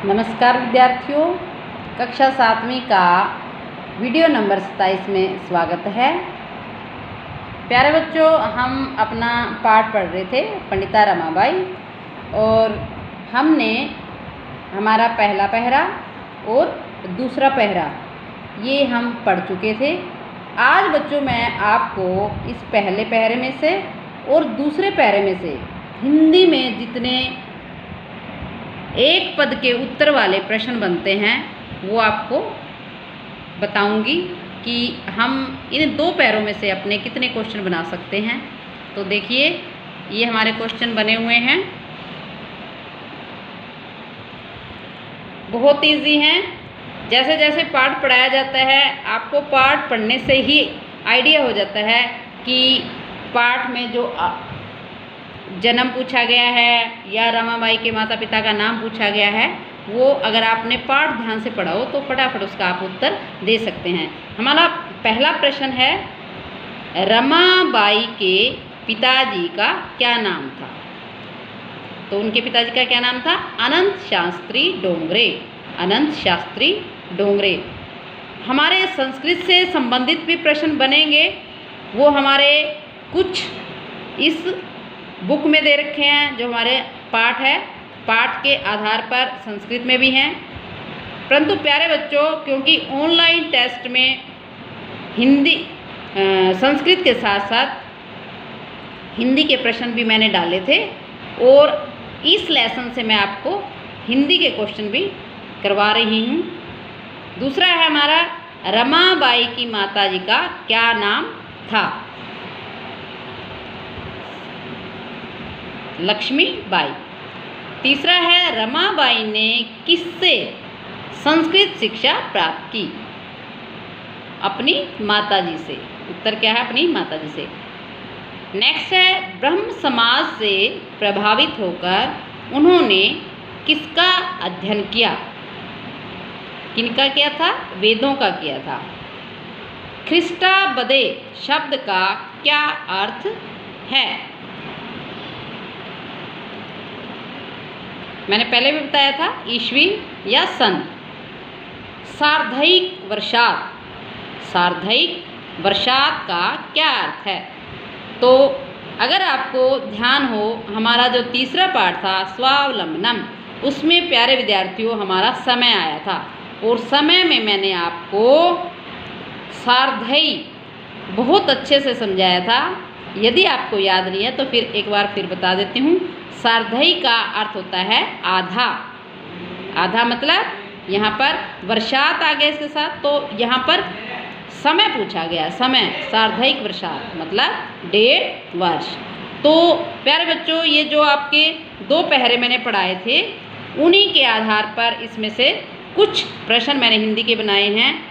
नमस्कार विद्यार्थियों, कक्षा 7वीं का वीडियो नंबर 27 में स्वागत है। प्यारे बच्चों, हम अपना पाठ पढ़ रहे थे पंडिता रमाबाई और हमने हमारा पहला पहरा और दूसरा पहरा ये हम पढ़ चुके थे। आज बच्चों मैं आपको इस पहले पहरे में से और दूसरे पहरे में से हिंदी में जितने एक पद के उत्तर वाले प्रश्न बनते हैं वो आपको बताऊंगी कि हम इन दो पैरों में से अपने कितने क्वेश्चन बना सकते हैं। तो देखिए, ये हमारे क्वेश्चन बने हुए हैं, बहुत इजी हैं। जैसे जैसे पाठ पढ़ाया जाता है आपको पाठ पढ़ने से ही आइडिया हो जाता है कि पाठ में जो जन्म पूछा गया है या रमाबाई के माता पिता का नाम पूछा गया है, वो अगर आपने पाठ ध्यान से पढ़ा हो तो फटाफट उसका आप उत्तर दे सकते हैं। हमारा पहला प्रश्न है, रमाबाई के पिताजी का क्या नाम था? तो उनके पिताजी का क्या नाम था? अनंत शास्त्री डोंगरे। अनंत शास्त्री डोंगरे। हमारे संस्कृत से संबंधित भी प्रश्न बनेंगे, वो हमारे कुछ इस बुक में दे रखे हैं जो हमारे पाठ है, पाठ के आधार पर संस्कृत में भी हैं। परंतु प्यारे बच्चों, क्योंकि ऑनलाइन टेस्ट में हिंदी संस्कृत के साथ साथ हिंदी के प्रश्न भी मैंने डाले थे और इस लेसन से मैं आपको हिंदी के क्वेश्चन भी करवा रही हूँ। दूसरा है हमारा, रमाबाई की माताजी का क्या नाम था? लक्ष्मीबाई। तीसरा है, रमाबाई ने किससे संस्कृत शिक्षा प्राप्त की? अपनी माताजी से। उत्तर क्या है? अपनी माताजी से। नेक्स्ट है, ब्रह्म समाज से प्रभावित होकर उन्होंने किसका अध्ययन किया? किनका किया था? वेदों का किया था। ख्रीष्टाबदे शब्द का क्या अर्थ है? मैंने पहले भी बताया था, ईस्वी या सन। सार्धैक वर्षात। सार्धैक वर्षात का क्या अर्थ है? तो अगर आपको ध्यान हो, हमारा जो तीसरा पाठ था स्वावलंबनम, उसमें प्यारे विद्यार्थियों हमारा समय आया था और समय में मैंने आपको सार्धैक बहुत अच्छे से समझाया था। यदि आपको याद नहीं है तो फिर एक बार फिर बता देती हूँ। सार्धैक का अर्थ होता है आधा। आधा मतलब यहाँ पर वर्षात आ गया इसके साथ, तो यहाँ पर समय पूछा गया। समय, सार्धैक वर्षात मतलब 1.5 वर्ष। तो प्यारे बच्चों, ये जो आपके दो पहरे मैंने पढ़ाए थे, उन्हीं के आधार पर इसमें से कुछ प्रश्न मैंने हिंदी के बनाए हैं।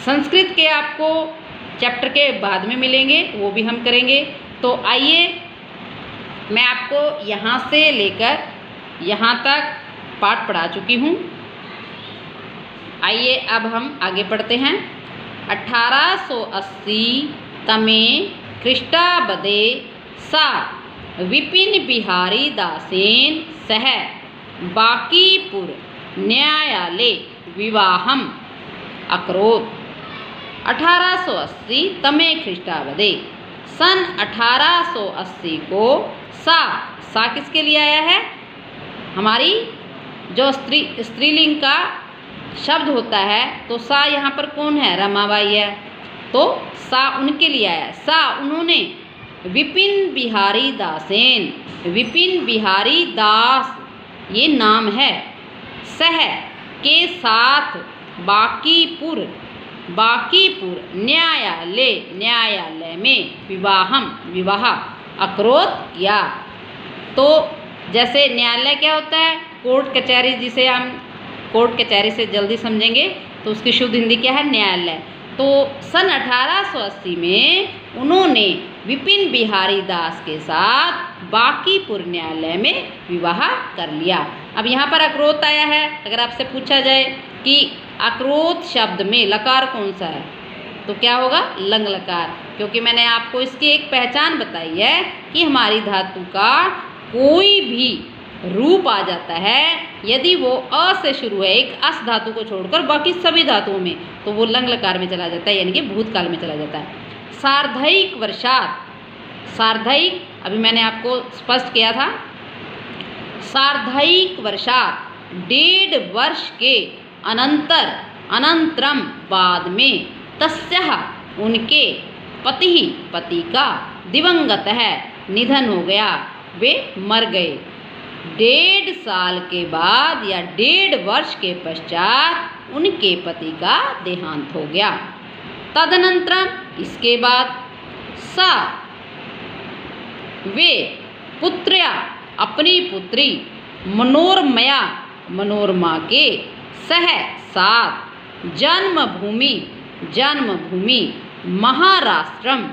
संस्कृत के आपको चैप्टर के बाद में मिलेंगे, वो भी हम करेंगे। तो आइए, मैं आपको यहाँ से लेकर यहाँ तक पाठ पढ़ा चुकी हूँ। आइए अब हम आगे पढ़ते हैं। 1880 तमे ख्रीष्टाबदे सा विपिन बिहारी दासेन सह बांकीपुर न्यायालय विवाहम अकरोत्। 1880 तमे ख्रीष्टाबदे, सन 1880 को सा किसके लिए आया है? हमारी जो स्त्रीलिंग का शब्द होता है, तो सा यहाँ पर कौन है? रमाबाई है, तो सा उनके लिए आया। सा उन्होंने विपिन बिहारी दासेन, विपिन बिहारी दास ये नाम है, सह के साथ बांकीपुर, बांकीपुर न्यायालय में विवाहम विवाह अकरोत् किया। तो जैसे न्यायालय क्या होता है? कोर्ट कचहरी, जिसे हम कोर्ट कचहरी से जल्दी समझेंगे तो उसकी शुद्ध हिंदी क्या है? न्यायालय। तो सन 1880 में उन्होंने विपिन बिहारी दास के साथ बांकीपुर न्यायालय में विवाह कर लिया। अब यहाँ पर अकरोत् आया है। अगर आपसे पूछा जाए कि अकरोत् शब्द में लकार कौन सा है, तो क्या होगा? लंग लकार। क्योंकि मैंने आपको इसकी एक पहचान बताई है कि हमारी धातु का कोई भी रूप आ जाता है यदि वो अ से शुरू है, एक अस धातु को छोड़कर बाकी सभी धातुओं में, तो वो लंग लकार में चला जाता है, यानी कि भूतकाल में चला जाता है। सार्धैक वर्षात, सार्धैक अभी मैंने आपको स्पष्ट किया था, सार्धैक वर्षात 1.5 वर्ष के अनंतर, अनंतरम बाद में, तस्यः उनके पति, पति का, दिवंगत है निधन हो गया, वे मर गए। 1.5 साल के बाद या 1.5 वर्ष के पश्चात उनके पति का देहांत हो गया। तदनंतरम इसके बाद, सा वे पुत्र्या अपनी पुत्री, मनोरमया मनोरमा के, सह साथ, जन्मभूमि जन्मभूमि, महाराष्ट्रम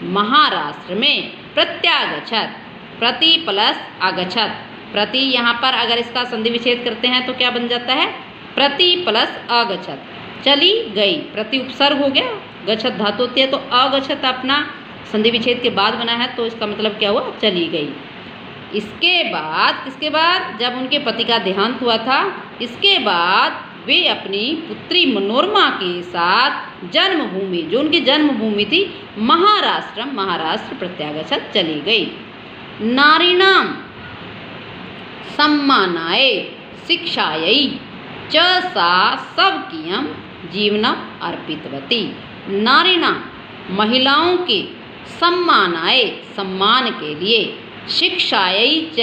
महाराष्ट्र में, प्रत्यागछत प्रति प्लस अगछत, प्रति यहाँ पर अगर इसका संधि विच्छेद करते हैं तो क्या बन जाता है, प्रति प्लस अगछत, चली गई, प्रति उपसर्ग हो गया, गच्छत धातु होती है तो अगच्छत अपना संधि विच्छेद के बाद बना है, तो इसका मतलब क्या हुआ, चली गई। इसके बाद, किसके बाद, जब उनके पति का देहांत हुआ था, इसके बाद वे अपनी पुत्री मनोरमा के साथ जन्मभूमि, जो उनकी जन्मभूमि थी, महाराष्ट्र, महाराष्ट्र प्रत्यागछत चली गई। नारीणाम सम्मानाय शिक्षायै च सा स्वकीयं जीवनम अर्पितवती। नारीणाम महिलाओं के, सम्मानाय सम्मान के लिए, शिक्षायै च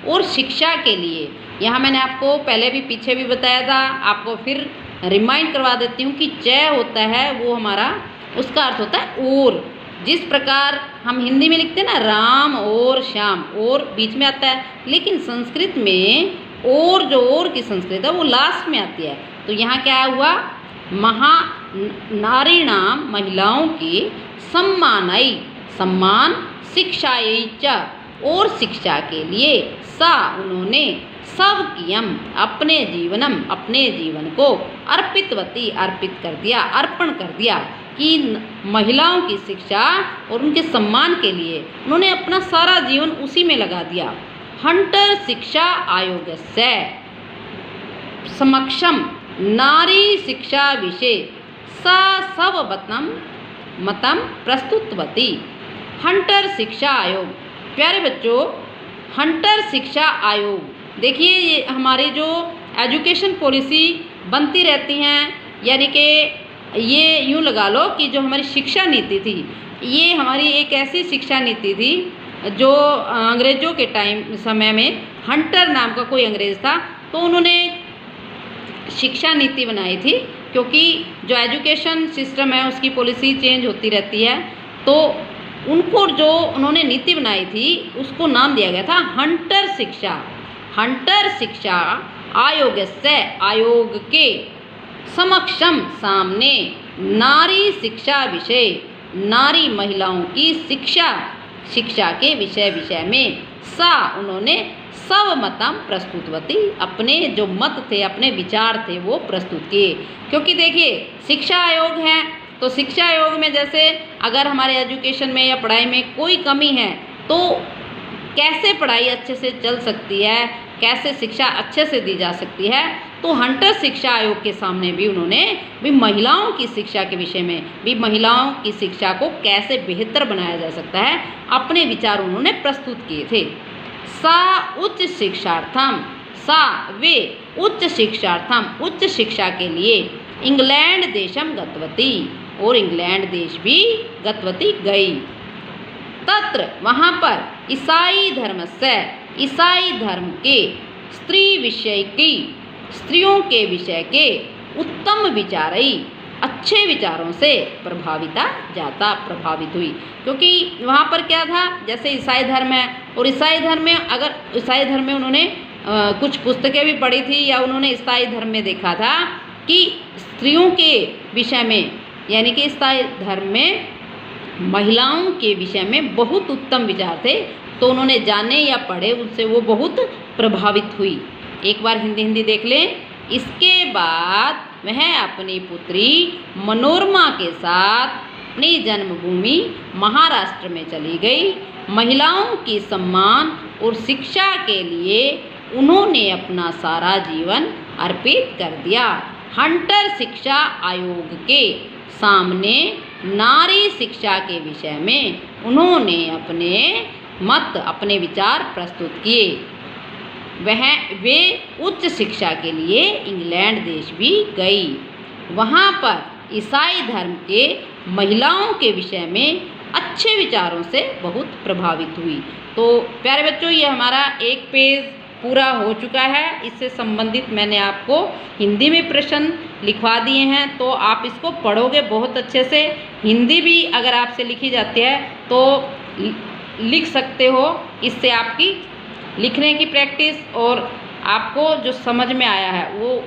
और शिक्षा के लिए, यहाँ मैंने आपको पहले भी पीछे भी बताया था, आपको फिर रिमाइंड करवा देती हूँ कि च होता है वो हमारा, उसका अर्थ होता है और। जिस प्रकार हम हिंदी में लिखते हैं ना राम और श्याम, और बीच में आता है, लेकिन संस्कृत में और, जो और की संस्कृत है वो लास्ट में आती है। तो यहाँ क्या हुआ, नारीणाम महिलाओं की, सम्मानाई सम्मान, शिक्षायै च और शिक्षा के लिए, सा उन्होंने, स्वकीयम अपने जीवनम अपने जीवन को, अर्पितवती अर्पित कर दिया, अर्पण कर दिया, कि महिलाओं की शिक्षा और उनके सम्मान के लिए उन्होंने अपना सारा जीवन उसी में लगा दिया। हंटर शिक्षा आयोगस्य समक्षम नारी शिक्षा विषय सा स्वमतम मतम प्रस्तुतवती। हंटर शिक्षा आयोग, प्यारे बच्चों, हंटर शिक्षा आयोग, देखिए ये हमारी जो एजुकेशन पॉलिसी बनती रहती हैं, यानी कि ये यूँ लगा लो कि जो हमारी शिक्षा नीति थी, ये हमारी एक ऐसी शिक्षा नीति थी जो अंग्रेज़ों के टाइम समय में, हंटर नाम का कोई अंग्रेज़ था, तो उन्होंने शिक्षा नीति बनाई थी, क्योंकि जो एजुकेशन सिस्टम है उसकी पॉलिसी चेंज होती रहती है, तो उनको जो उन्होंने नीति बनाई थी उसको नाम दिया गया था हंटर शिक्षा। हंटर शिक्षा आयोग से, आयोग के, समक्षम सामने, नारी शिक्षा विषय, नारी महिलाओं की शिक्षा, शिक्षा के विषय में, सा उन्होंने, स्वमतम प्रस्तुतवती अपने जो मत थे, अपने विचार थे वो प्रस्तुत किए। क्योंकि देखिए शिक्षा आयोग है, तो शिक्षा आयोग में जैसे अगर हमारे एजुकेशन में या पढ़ाई में कोई कमी है तो कैसे पढ़ाई अच्छे से चल सकती है, कैसे शिक्षा अच्छे से दी जा सकती है, तो हंटर शिक्षा आयोग के सामने भी उन्होंने भी महिलाओं की शिक्षा के विषय में भी, महिलाओं की शिक्षा को कैसे बेहतर बनाया जा सकता है, अपने विचार उन्होंने प्रस्तुत किए थे। सा उच्च शिक्षार्थम, सा वे उच्च शिक्षार्थम उच्च शिक्षा के लिए, इंग्लैंड देशम गतवती और इंग्लैंड देश भी गतवती गई। तत्र वहाँ पर ईसाई धर्म से, ईसाई धर्म के, स्त्री विषय की, स्त्रियों के विषय के, उत्तम विचारई अच्छे विचारों से प्रभावित हुई। क्योंकि वहाँ पर क्या था, जैसे ईसाई धर्म है, और ईसाई धर्म में अगर ईसाई धर्म में उन्होंने कुछ पुस्तकें भी पढ़ी थी, या उन्होंने ईसाई धर्म में देखा था कि स्त्रियों के विषय में, यानी कि ईसाई धर्म में महिलाओं के विषय में बहुत उत्तम विचार थे, तो उन्होंने जाने या पढ़े, उनसे वो बहुत प्रभावित हुई। एक बार हिंदी देख लें। इसके बाद वह अपनी पुत्री मनोरमा के साथ अपनी जन्मभूमि महाराष्ट्र में चली गई। महिलाओं की सम्मान और शिक्षा के लिए उन्होंने अपना सारा जीवन अर्पित कर दिया। हंटर शिक्षा आयोग के सामने नारी शिक्षा के विषय में उन्होंने अपने मत, अपने विचार प्रस्तुत किए। वे उच्च शिक्षा के लिए इंग्लैंड देश भी गई। वहाँ पर ईसाई धर्म के महिलाओं के विषय में अच्छे विचारों से बहुत प्रभावित हुई। तो प्यारे बच्चों, ये हमारा एक पेज पूरा हो चुका है। इससे संबंधित मैंने आपको हिंदी में प्रश्न लिखवा दिए हैं, तो आप इसको पढ़ोगे बहुत अच्छे से। हिंदी भी अगर आपसे लिखी जाती है तो लिख सकते हो। इससे आपकी लिखने की प्रैक्टिस और आपको जो समझ में आया है, वो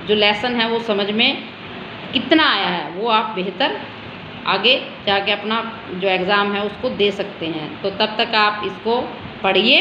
जो लेसन है वो समझ में कितना आया है, वो आप बेहतर आगे जाके अपना जो एग्ज़ाम है उसको दे सकते हैं। तो तब तक आप इसको पढ़िए